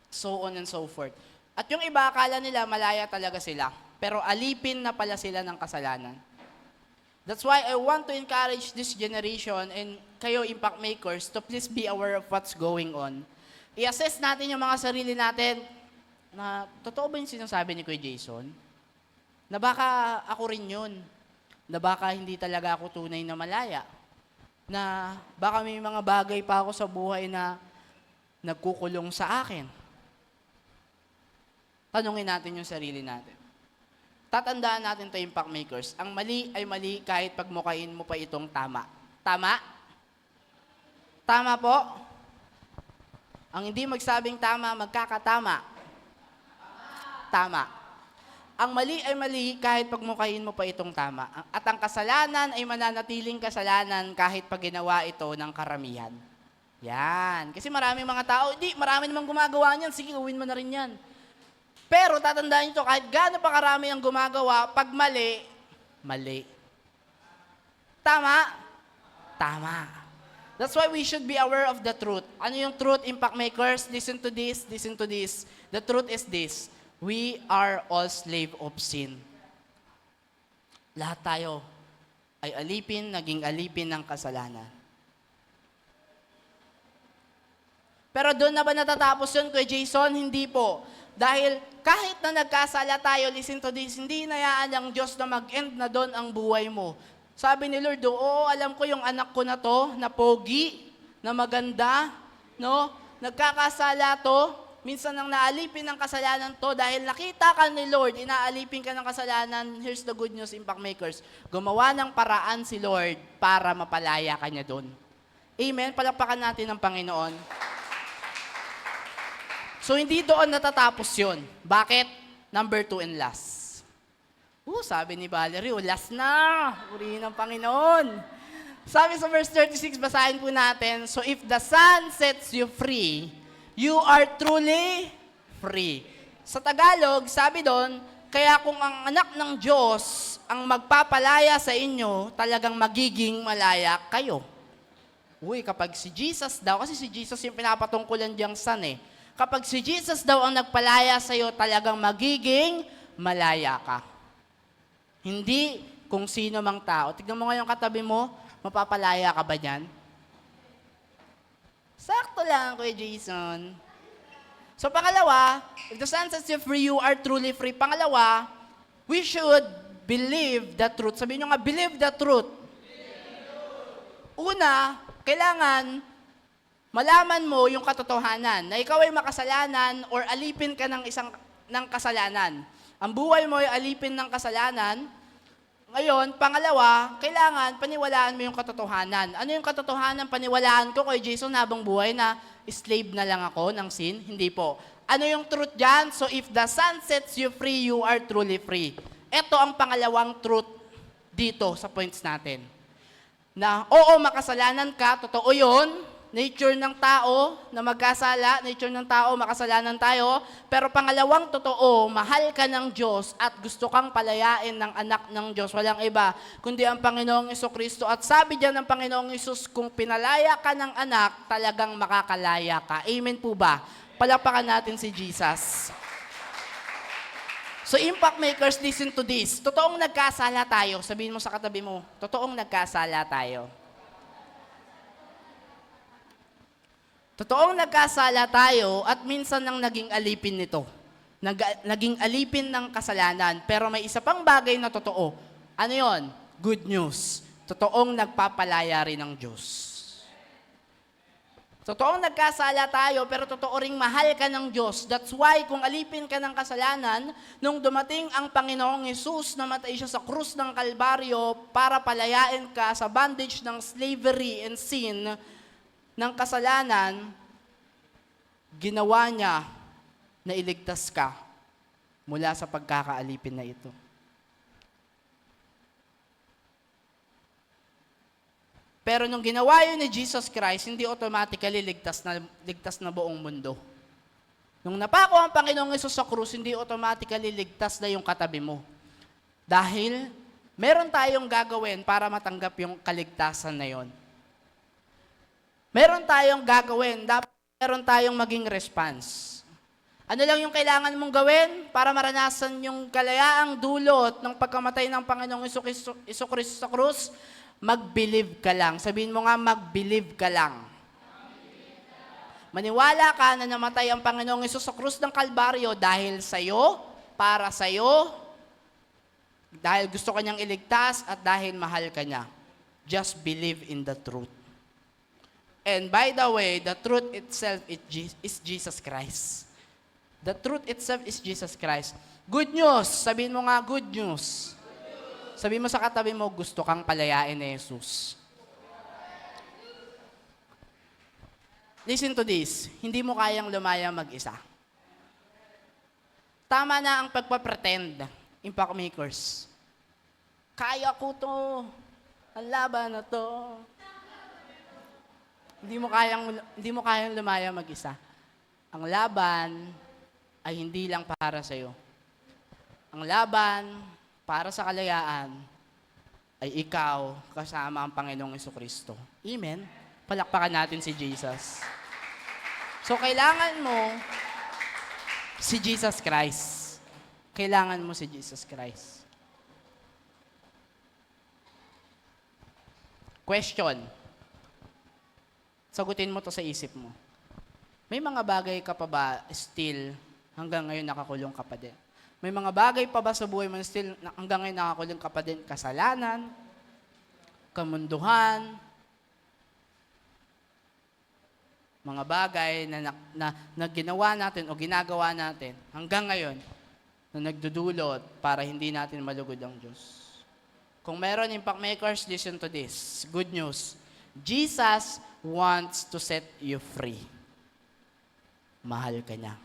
So on and so forth. At yung iba, akala nila malaya talaga sila, pero alipin na pala sila ng kasalanan. That's why I want to encourage this generation and kayo impact makers to please be aware of what's going on. I-assess natin yung mga sarili natin na totoo ba yung sinasabi ni Kuya Jason? Na baka ako rin yun. Na baka hindi talaga ako tunay na malaya. Na baka may mga bagay pa ako sa buhay na nagkukulong sa akin. Tanungin natin yung sarili natin. Tatandaan natin to impact makers. Ang mali ay mali kahit pagmukain mo pa itong tama. Tama? Tama po? Ang hindi magsabing tama, magkakatama. Tama. Ang mali ay mali kahit pagmukain mo pa itong tama. At ang kasalanan ay mananatiling kasalanan kahit pag ginawa ito ng karamihan. Yan. Kasi maraming mga tao, marami namang gumagawa niyan. Sige, gawin mo na rin yan. Pero tatandaan nyo, kahit gaano pa karami ang gumagawa, pag mali, mali. Tama? Tama. That's why we should be aware of the truth. Ano yung truth, impact makers? Listen to this, listen to this. The truth is this. We are all slave of sin. Lahat tayo ay naging alipin ng kasalanan. Pero doon na ba natatapos yun, Kuya Jason? Hindi po. Dahil kahit na nagkasala tayo, listen to this, hindi hinayaan ng Diyos na mag-end na doon ang buhay mo. Sabi ni Lord, oo, alam ko yung anak ko na to, na pogi, na maganda, no? Nagkakasala to, minsan nang naalipin ng kasalanan to, dahil nakita ka ni Lord, inaalipin ka ng kasalanan, here's the good news, impact makers. Gumawa ng paraan si Lord para mapalaya ka niya doon. Amen? Palakpakan natin ng Panginoon. So, hindi doon natatapos yun. Bakit? Number 2 and last. Sabi ni Valerie, last na. Purihin ng Panginoon. Sabi sa verse 36, basahin po natin, so if the Son sets you free, you are truly free. Sa Tagalog, sabi doon, kaya kung ang anak ng Diyos ang magpapalaya sa inyo, talagang magiging malaya kayo. Kapag si Jesus daw, kasi si Jesus yung pinapatungkulan diyang Son Kapag si Jesus daw ang nagpalaya sa iyo, talagang magiging malaya ka. Hindi kung sino mang tao. Tignan mo ngayon katabi mo, mapapalaya ka ba niyan? Sakto lang, Kuya Jason. So pangalawa, if the Son sets you free, you are truly free. Pangalawa, we should believe the truth. Sabihin nyo nga, believe the truth. Una, kailangan malaman mo yung katotohanan na ikaw ay makasalanan or alipin ka ng kasalanan. Ang buhay mo ay alipin ng kasalanan. Ngayon, pangalawa, kailangan paniwalaan mo yung katotohanan. Ano yung katotohanan? Paniwalaan ko kay Jason habang buhay na slave na lang ako ng sin? Hindi po. Ano yung truth dyan? So if the Son sets you free, you are truly free. Ito ang pangalawang truth dito sa points natin. Na oo, makasalanan ka, totoo yun. Nature ng tao na magkasala, nature ng tao, makasalanan tayo. Pero pangalawang totoo, mahal ka ng Diyos at gusto kang palayain ng anak ng Diyos. Walang iba, kundi ang Panginoong Jesucristo. At sabi diyan ng Panginoong Jesus, kung pinalaya ka ng anak, talagang makakalaya ka. Amen po ba? Palakpakan natin si Jesus. So impact makers, listen to this. Totoong nagkasala tayo. Sabihin mo sa katabi mo, totoong nagkasala tayo. Totoong nagkasala tayo at minsan nang naging alipin nito. Naging alipin ng kasalanan. Pero may isa pang bagay na totoo. Ano yon? Good news. Totoong nagpapalaya rin ng Diyos. Totoong nagkasala tayo, pero totoo ring mahal ka ng Diyos. That's why kung alipin ka ng kasalanan, nung dumating ang Panginoong Hesus, namatay siya sa krus ng Kalbaryo para palayain ka sa bondage ng slavery and sin, ng kasalanan, ginawa niya na iligtas ka mula sa pagkakaalipin na ito. Pero nung ginawa yun ni Jesus Christ, hindi automatically ligtas na buong mundo. Nung napako ang Panginoong Hesus sa krus, hindi automatically ligtas na yung katabi mo. Dahil meron tayong gagawin para matanggap yung kaligtasan na yon. Meron tayong gagawin, dapat meron tayong maging response. Ano lang yung kailangan mong gawin para maranasan yung kalayaang dulot ng pagkamatay ng Panginoong Jesucristo sa krus? Mag-believe ka lang. Sabihin mo nga, mag-believe ka lang. Maniwala ka na namatay ang Panginoong Hesus sa krus ng Kalbaryo dahil sa'yo, para sa'yo, dahil gusto ka niyang iligtas at dahil mahal ka niya. Just believe in the truth. And by the way, the truth itself is Jesus Christ. The truth itself is Jesus Christ. Good news. Sabihin mo nga, good news. Sabihin mo sa katabi mo, gusto kang palayain ni Jesus. Listen to this. Hindi mo kayang lumaya mag-isa. Tama na ang pagpapretend, impact makers. Kaya ko to. Ang laban na to. Hindi mo kayang lumaya mag-isa. Ang laban ay hindi lang para sa iyo. Ang laban para sa kalayaan ay ikaw kasama ang Panginoong Jesucristo. Amen. Palakpakan natin si Jesus. So kailangan mo si Jesus Christ. Kailangan mo si Jesus Christ. Question. Sagutin mo to sa isip mo. May mga bagay ka pa ba still hanggang ngayon nakakulong ka pa din? May mga bagay pa ba sa buhay mo still hanggang ngayon nakakulong ka pa din? Kasalanan, kamunduhan, mga bagay na ginawa natin o ginagawa natin hanggang ngayon na nagdudulot para hindi natin malugod ang Diyos. Kung meron impact makers, listen to this. Good news. Jesus wants to set you free. Mahal ka niya.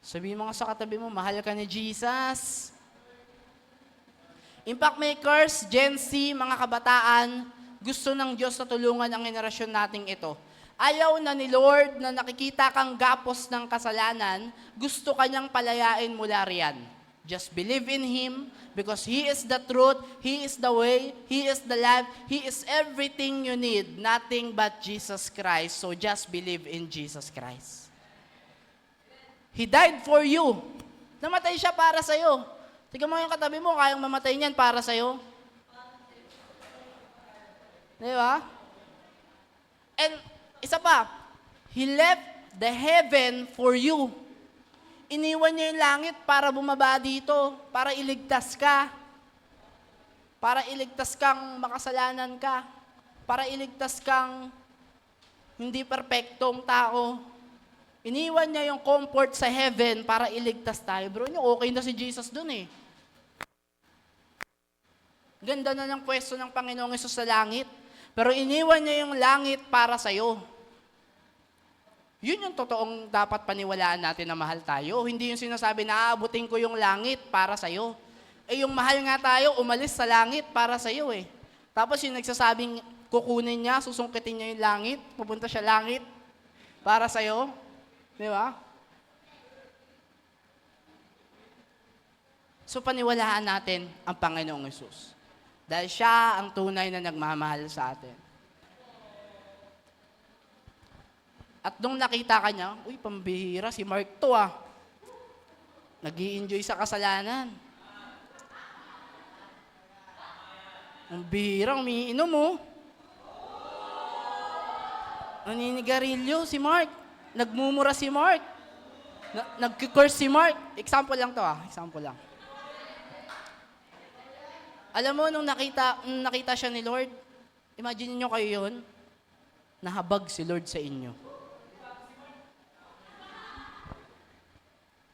Sabihin mo nga sa katabi mo, mahal ka ni Jesus. Impact makers, Gen Z, mga kabataan, gusto ng Diyos na tulungan ang henerasyon nating ito. Ayaw na ni Lord na nakikita kang gapos ng kasalanan, gusto kanyang palayain mula riyan. Just believe in Him because He is the truth, He is the way, He is the life, He is everything you need, nothing but Jesus Christ. So just believe in Jesus Christ. He died for you. Namatay siya para sa'yo. Tingnan mo yung katabi mo, kayang mamatay niyan para sa'yo. Di ba? And isa pa, He left the heaven for you. Iniwan niya yung langit para bumaba dito, para iligtas ka. Para iligtas kang makasalanan ka. Para iligtas kang hindi perpektong tao. Iniwan niya yung comfort sa heaven para iligtas tayo. Bro, okay na si Jesus dun eh. Ganda na ng pwesto ng Panginoong Hesus sa langit. Pero iniwan niya yung langit para sa'yo. Yun yung totoong dapat paniwalaan natin na mahal tayo. Hindi yung sinasabi na aabutin ko yung langit para sa'yo. Eh yung mahal nga tayo, umalis sa langit para sa'yo eh. Tapos yung nagsasabing kukunin niya, susungkitin niya yung langit, pupunta siya langit para sa'yo. Di ba? So paniwalaan natin ang Panginoong Hesus. Dahil siya ang tunay na nagmamahal sa atin. At nung nakita ka niya, uy, pambihira, si Mark to ah. Nag-i-enjoy sa kasalanan. Ang bihirang umiinom mo. Naninigarilyo si Mark. Nagmumura si Mark. Nag-curse si Mark. Example lang to ah, example lang. Alam mo, nung nakita siya ni Lord, imagine niyo kayo yun, nahabag si Lord sa inyo.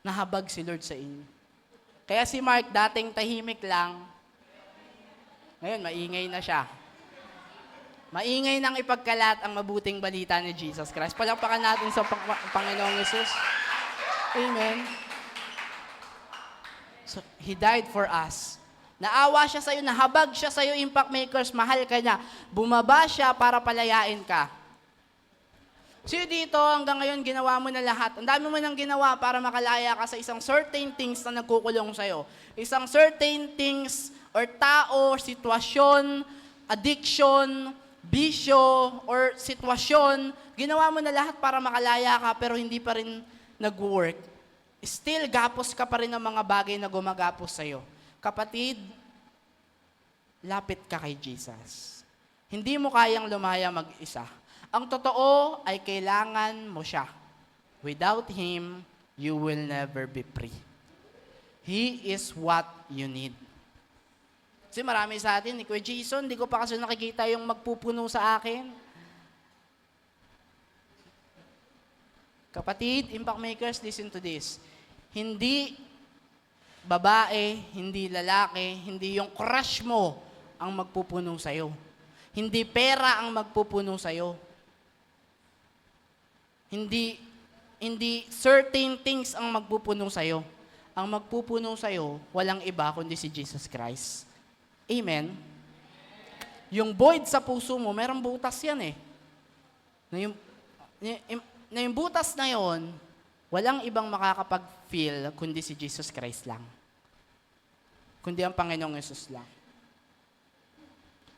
Nahabag si Lord sa inyo. Kaya si Mark, dating tahimik lang, ngayon maingay na siya. Maingay nang ipagkalat ang mabuting balita ni Jesus Christ. Palakpakan natin sa Panginoong Hesus. Amen. So, He died for us. Naawa siya sa'yo, nahabag siya sa'yo, impact makers, mahal ka niya. Bumaba siya para palayain ka. So dito, hanggang ngayon, ginawa mo na lahat. Ang dami mo nang ginawa para makalaya ka sa isang certain things na nagkukulong sa'yo. Isang certain things or tao, sitwasyon, addiction, bisyo, or sitwasyon. Ginawa mo na lahat para makalaya ka pero hindi pa rin nag-work. Still, gapos ka pa rin ng mga bagay na gumagapos sa'yo. Kapatid, lapit ka kay Jesus. Hindi mo kayang lumaya mag-isa. Ang totoo ay kailangan mo siya. Without Him, you will never be free. He is what you need. Kasi marami sa atin, Kuya Jason, hindi ko pa kasi nakikita yung magpupuno sa akin. Kapatid, impact makers, listen to this. Hindi babae, hindi lalaki, hindi yung crush mo ang magpupuno sa'yo. Hindi pera ang magpupuno sa'yo. Hindi certain things ang magpupuno sa'yo. Ang magpupuno sa'yo, walang iba kundi si Jesus Christ. Amen? Yung void sa puso mo, merong butas yan eh. Na yung butas na yon, walang ibang makakapag-feel kundi si Jesus Christ lang. Kundi ang Panginoong Yesus lang.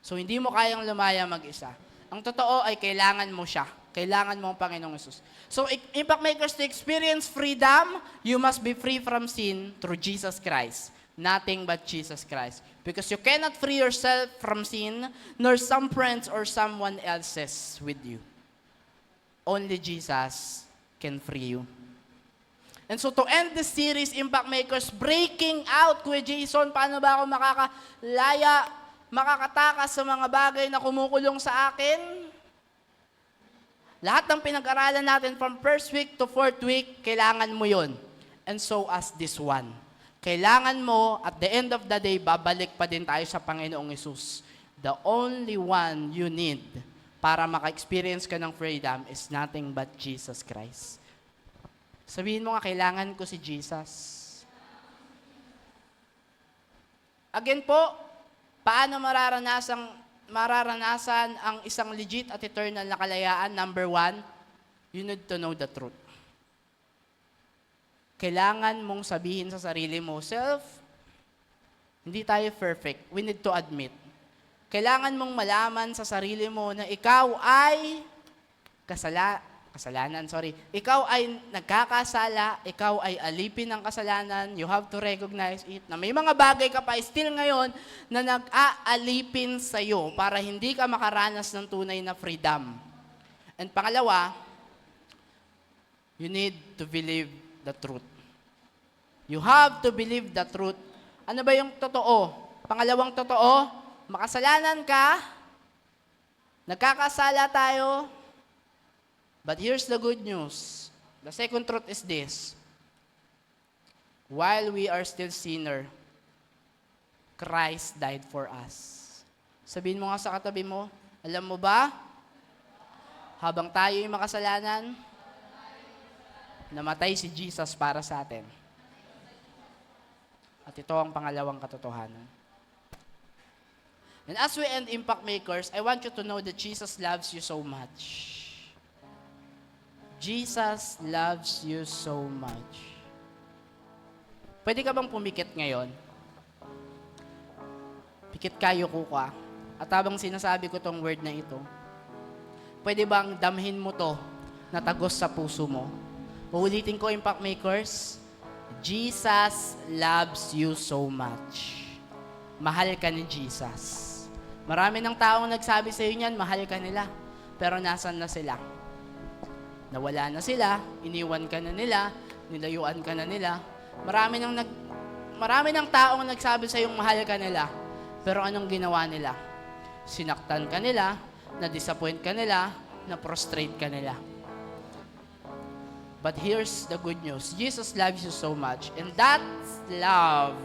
So, hindi mo kayang lumaya mag-isa. Ang totoo ay kailangan mo siya. Kailangan mo ang Panginoong Yesus. So, impact makers, to experience freedom, you must be free from sin through Jesus Christ. Nothing but Jesus Christ. Because you cannot free yourself from sin, nor some friends or someone else's with you. Only Jesus can free you. And so to end this series, Impact Makers, breaking out, Kuya Jason, paano ba ako makakalaya, makakatakas sa mga bagay na kumukulong sa akin? Lahat ng pinag-aralan natin from first week to fourth week, kailangan mo yun. And so as this one. Kailangan mo, at the end of the day, babalik pa din tayo sa Panginoong Yesus. The only one you need para maka-experience ka ng freedom is nothing but Jesus Christ. Sabihin mo nga, kailangan ko si Jesus. Again po, paano mararanasan ang isang legit at eternal na kalayaan? Number one, you need to know the truth. Kailangan mong sabihin sa sarili mo, self, hindi tayo perfect. We need to admit. Kailangan mong malaman sa sarili mo na ikaw ay Ikaw ay nagkakasala, ikaw ay alipin ng kasalanan, you have to recognize it, na may mga bagay ka pa still ngayon na nag-aalipin sa'yo para hindi ka makaranas ng tunay na freedom. And pangalawa, you need to believe the truth. You have to believe the truth. Ano ba yung totoo? Pangalawang totoo, makasalanan ka, nagkakasala tayo, but here's the good news. The second truth is this. While we are still sinner, Christ died for us. Sabihin mo nga sa katabi mo, alam mo ba, habang tayo ay makasalanan, namatay si Jesus para sa atin. At ito ang pangalawang katotohanan. And as we end Impact Makers, I want you to know that Jesus loves you so much. Jesus loves you so much. Pwede ka bang pumikit ngayon? Pikit kayo ko ka. At habang sinasabi ko tong word na ito, pwede bang damhin mo to na tagos sa puso mo? Uulitin ko, Impact Makers, Jesus loves you so much. Mahal ka ni Jesus. Marami ng taong nagsabi sa iyo niyan, mahal ka nila. Pero nasan na sila? Nawala na sila, iniwan ka na nila, nilayuan ka na nila. Marami ng taong nagsabi sa iyong mahal ka nila. Pero anong ginawa nila? Sinaktan ka nila, na-disappoint ka nila, na-prostrate ka nila. But here's the good news. Jesus loves you so much. And that love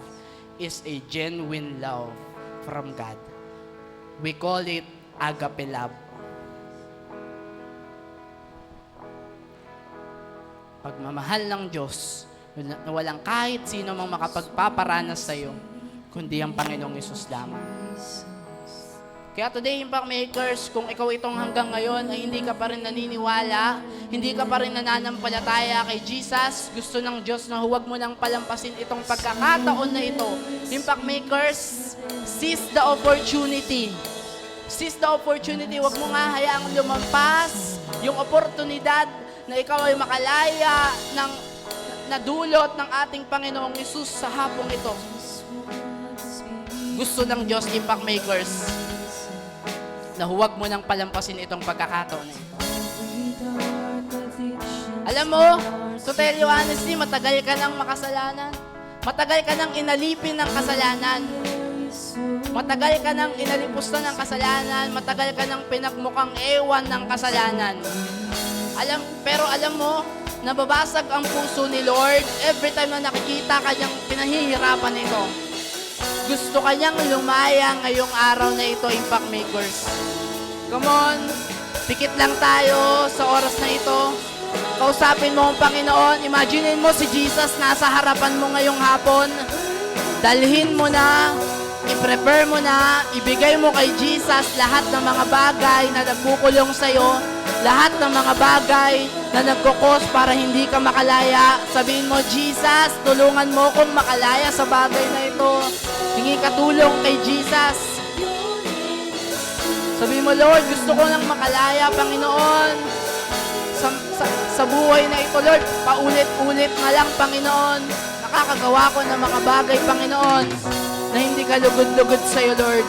is a genuine love from God. We call it agape love. Pagmamahal ng Diyos na walang kahit sino mang makapagpaparanas sa iyo, kundi ang Panginoong Yesus lamang. Kaya today, Impact Makers, kung ikaw itong hanggang ngayon ay hindi ka pa rin naniniwala, hindi ka pa rin nananampalataya kay Jesus, gusto ng Diyos na huwag mo nang palampasin itong pagkakataon na ito. Impact Makers, seize the opportunity. Seize the opportunity. Huwag mo nga hayaang lumampas yung oportunidad na ikaw ay makalaya ng nadulot ng ating Panginoong Yesus sa hapong ito. Gusto ng Diyos, Impact Makers, na huwag mo nang palampasin itong pagkakataon na ito. Alam mo, to tell you honestly, matagal ka nang makasalanan. Matagal ka nang inalipin ng kasalanan. Matagal ka nang inalipusta ng kasalanan. Matagal ka nang pinagmukhang ewan ng kasalanan. Pero alam mo, nababasag ang puso ni Lord every time na nakikita kanyang pinahihirapan nito. Gusto kanyang lumaya ngayong araw na ito, Impact Makers. Come on, pikit lang tayo sa oras na ito. Kausapin mo ang Panginoon. Imagine mo si Jesus nasa harapan mo ngayong hapon. Dalhin mo na, i-prepare mo na, ibigay mo kay Jesus lahat ng mga bagay na nagkukulong sa'yo, lahat ng mga bagay na nagkukos para hindi ka makalaya. Sabihin mo, Jesus, tulungan mo kong makalaya sa bagay na ito. Hingi ka tulong kay Jesus. Sabihin mo, Lord, gusto ko nang makalaya, Panginoon. Sa buhay na ito, Lord, paulit-ulit na lang, Panginoon. Nakakagawa ko ng mga bagay, Panginoon, na hindi ka lugod-lugod sa'yo, Lord.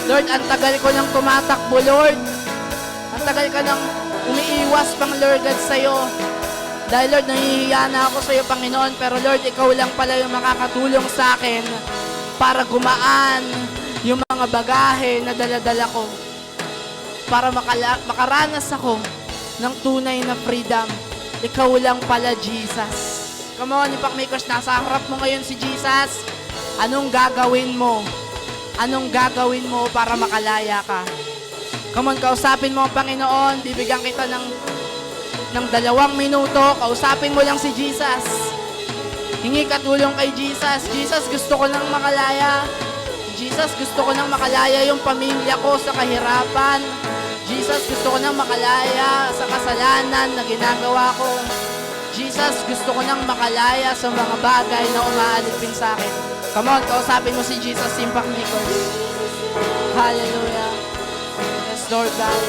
Lord, ang tagal ko nang tumatakbo, Lord. Ang tagal ka nang umiiwas, pang Lord God, sa'yo. Dahil, Lord, nahihiya na ako sa'yo, Panginoon. Pero, Lord, ikaw lang pala yung makakatulong sa akin para gumaan yung mga bagahe na dala-dala ko. Para makaranas ako ng tunay na freedom. Ikaw lang pala, Jesus. Come on, Impact Makers, nasa harap mo ngayon si Jesus. Anong gagawin mo? Anong gagawin mo para makalaya ka? Come on, kausapin mo ang Panginoon. Bibigyan kita ng 2 minuto. Kausapin mo lang si Jesus. Hingi ka tulong kay Jesus. Jesus, gusto ko nang makalaya. Jesus, gusto ko nang makalaya yung pamilya ko sa kahirapan. Jesus, gusto ko nang makalaya sa kasalanan na ginagawa ko. Jesus, gusto ko nang makalaya sa mga bagay na umaalipin sa akin. Come on, kausapin mo si Jesus, Impact Makers. Hallelujah. Yes, Lord God.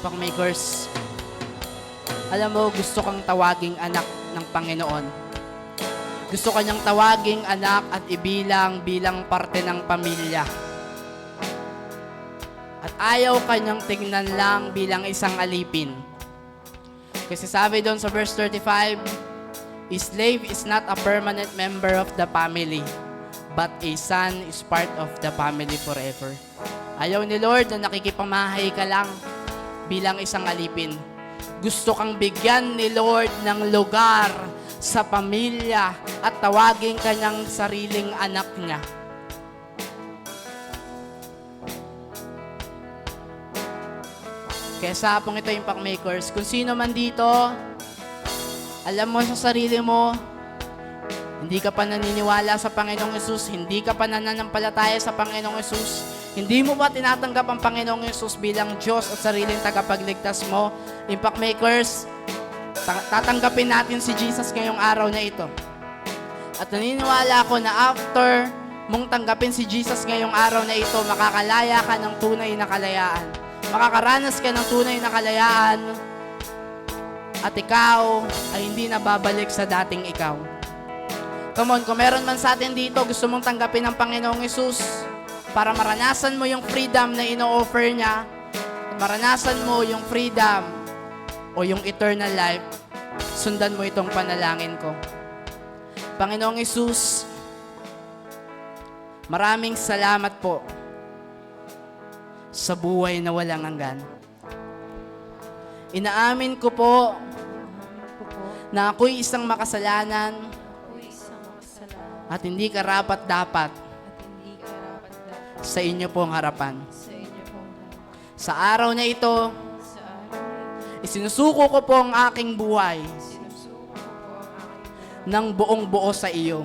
Impact Makers, alam mo, gusto kang tawaging anak ng Panginoon. Gusto kanyang tawaging anak at ibilang bilang parte ng pamilya. At ayaw kanyang tingnan lang bilang isang alipin. Kasi sabi doon sa verse 35, a slave is not a permanent member of the family, but a son is part of the family forever. Ayaw ni Lord na nakikipamahay ka lang bilang isang alipin. Gusto kang bigyan ni Lord ng lugar sa pamilya at tawagin kanyang sariling anak niya. Kaya sa hapong ito, Impact Makers, kung sino man dito, alam mo sa sarili mo, hindi ka pa naniniwala sa Panginoong Yesus, hindi ka pa nananampalataya sa Panginoong Yesus, hindi mo ba tinatanggap ang Panginoong Yesus bilang Diyos at sariling tagapagligtas mo? Impact Makers, tatanggapin natin si Jesus ngayong araw na ito. At naniniwala ako na after mong tanggapin si Jesus ngayong araw na ito, makakalaya ka ng tunay na kalayaan. Makakaranas ka ng tunay na kalayaan at ikaw ay hindi na babalik sa dating ikaw. Come on, kung meron man sa atin dito, gusto mong tanggapin ng Panginoong Hesus para maranasan mo yung freedom na ino-offer niya, maranasan mo yung freedom o yung eternal life, sundan mo itong panalangin ko. Panginoong Hesus, maraming salamat po sa buhay na walang hanggan. Inaamin ko po na ako'y isang makasalanan at hindi karapat-dapat sa inyo pong harapan. Sa araw na ito, isinusuko ko po ang aking buhay ng buong buo sa iyo.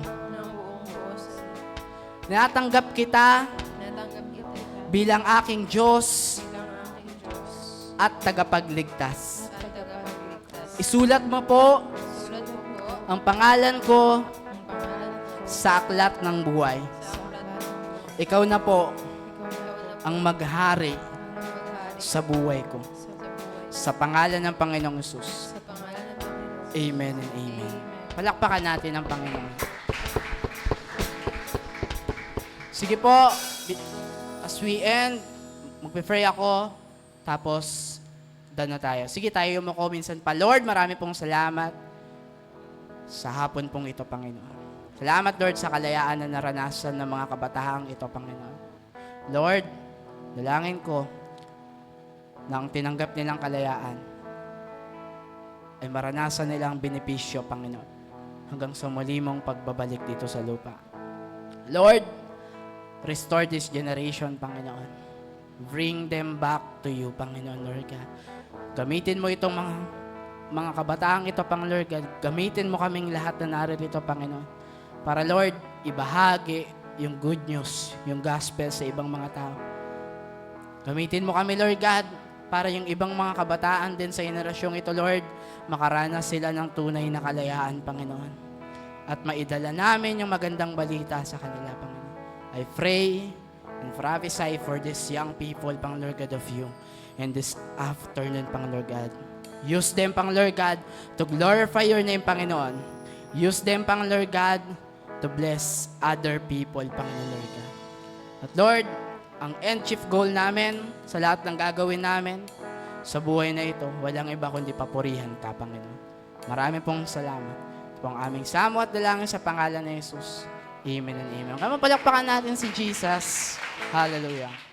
Natanggap kita bilang aking Diyos at tagapagligtas. Isulat mo po ang pangalan ko sa aklat ng buhay. Ikaw na po ang maghari sa buhay ko. Sa pangalan ng Panginoong Hesus. Amen and amen. Palakpakan natin ang Panginoon. Sige po, as we end, magpe-pray ako, tapos done na tayo. Sige, tayo yumuko minsan pa. Lord, marami pong salamat sa hapon pong ito, Panginoon. Salamat, Lord, sa kalayaan na naranasan ng mga kabataang ito, Panginoon. Lord, dalangin ko na ang tinanggap nilang kalayaan ay maranasan nilang benepisyo, Panginoon, hanggang sa muli mong pagbabalik dito sa lupa. Lord, restore this generation, Panginoon. Bring them back to you, Panginoon, Lord God. Gamitin mo itong mga kabataang ito, Pang Lord God. Gamitin mo kaming lahat na naririto, Panginoon. Para, Lord, ibahagi yung good news, yung gospel sa ibang mga tao. Gamitin mo kami, Lord God, para yung ibang mga kabataan din sa henerasyong ito, Lord, makaranas sila ng tunay na kalayaan, Panginoon. At maidala namin yung magandang balita sa kanila, Panginoon. I pray and prophesy for these young people, Pang Lord God, of you. And this afternoon, Pang Lord God. Use them, Pang Lord God, to glorify your name, Panginoon. Use them, Pang Lord God, to bless other people, Panginoon, Lord God. At Lord, ang end chief goal namin sa lahat ng gagawin namin sa buhay na ito, walang iba kundi papurihan ka, Panginoon. Marami pong salamat. Ito pong aming samo at dalangin sa pangalan ni Jesus. Amen and amen. Kaya mapalakpakan natin si Jesus. Hallelujah.